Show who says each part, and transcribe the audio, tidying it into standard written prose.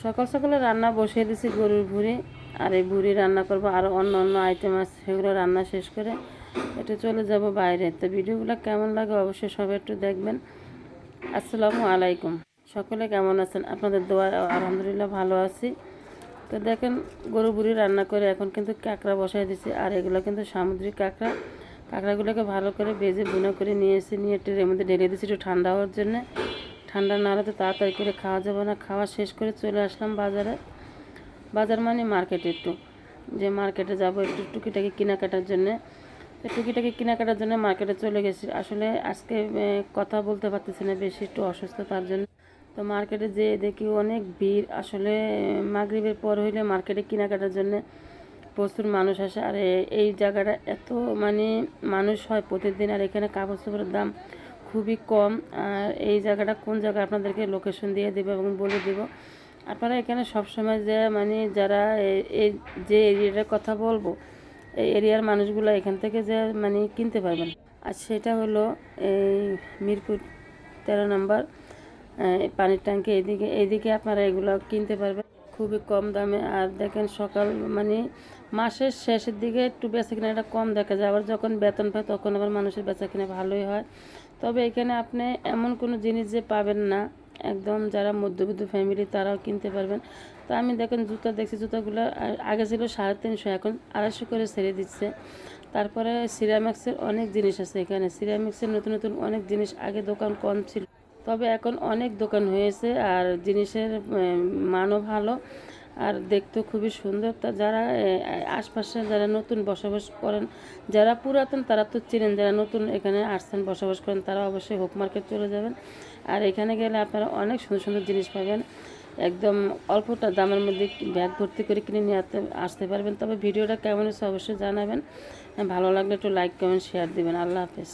Speaker 1: সকাল সকালে রান্না বসিয়ে দিছি গরুর ভুঁড়ি, আর এই ভুঁড়ি রান্না করব। আরও অন্য অন্য আইটেম আছে, সেগুলো রান্না শেষ করে একটু চলে যাব বাইরে। তো ভিডিওগুলো কেমন লাগে অবশ্যই সবাই একটু দেখবেন। আসসালামু আলাইকুম, সকলে কেমন আছেন? আপনাদের দোয়া আলহামদুলিল্লাহ ভালো আছি। তো দেখেন, গরু ভুঁড়ি রান্না করে এখন কিন্তু কাঁকড়া বসাই দিছি। আর এগুলো কিন্তু সামুদ্রিক কাঁকড়া। কাঁকড়াগুলোকে ভালো করে ভেজে বুনো করে নিয়ে এসে নিয়ে ট্রের মধ্যে ঢেলে দিয়েছি একটু ঠান্ডা হওয়ার জন্যে। ঠান্ডা না হলে তো তাড়াতাড়ি করে খাওয়া যাবে না। খাওয়া শেষ করে চলে আসলাম বাজারে। বাজার মানে মার্কেটে, একটু যে মার্কেটে যাব একটু টুকিটাকি কেনাকাটার জন্যে। তো টুকিটাকি কেনাকাটার জন্য মার্কেটে চলে গেছি। আসলে আজকে কথা বলতে পারতেছি না বেশি, একটু অসুস্থ তার জন্য। তো মার্কেটে যেয়ে দেখি অনেক ভিড়। আসলে মাগরিবের পর হইলে মার্কেটে কেনাকাটার জন্য প্রচুর মানুষ আসে। আর এই জায়গাটা এত মানে মানুষ হয় প্রতিদিন। আর এখানে কাপড় চোপড়ের দাম খুবই কম। আর এই জায়গাটা কোন জায়গা আপনাদেরকে লোকেশন দিয়ে দেবো এবং বলে দেবো। আপনারা এখানে সবসময় যে মানে যারা এই যে এরিয়াটার কথা বলবো, এই এরিয়ার মানুষগুলো এখান থেকে যে মানে কিনতে পারবেন। আর সেটা হলো এই মিরপুর 13 নম্বর পানির ট্যাঙ্কি, এইদিকে আপনারা এগুলো কিনতে পারবেন খুবই কম দামে। আর দেখেন সকাল মানে মাসের শেষের দিকে একটু বেচা কিনাটা কম দেখা যায়, আবার যখন বেতন পায় তখন আবার মানুষের বেচা কিনা ভালোই হয়। তবে এখানে আপনি এমন কোনো জিনিস যে পাবেন না, একদম যারা মধ্যবিত্ত ফ্যামিলি তারাও কিনতে পারবেন। তো আমি দেখেন জুতা দেখছি, জুতাগুলো আগে ছিল 350, এখন 250 করে ছেড়ে দিচ্ছে। তারপরে সিরামিক্সের অনেক জিনিস আছে এখানে, সিরামিক্সের নতুন নতুন অনেক জিনিস। আগে দোকান কম ছিল, তবে এখন অনেক দোকান হয়েছে। আর জিনিসের মানও ভালো, আর দেখতেও খুবই সুন্দর। তা যারা আশপাশে যারা নতুন বসবাস করেন, যারা পুরাতন তারা তো চেনেন, যারা নতুন এখানে আসছেন বসবাস করেন তারা অবশ্যই হোপ মার্কেট চলে যাবেন। আর এখানে গেলে আপনারা অনেক সুন্দর সুন্দর জিনিস পাবেন, একদম অল্পটা দামের মধ্যে ব্যাগ ভর্তি করে কিনে নিয়ে আসতে পারবেন। তবে ভিডিওটা কেমন হচ্ছে অবশ্যই জানাবেন। ভালো লাগলে একটু লাইক কমেন্ট শেয়ার দিবেন। আল্লাহ হাফেজ।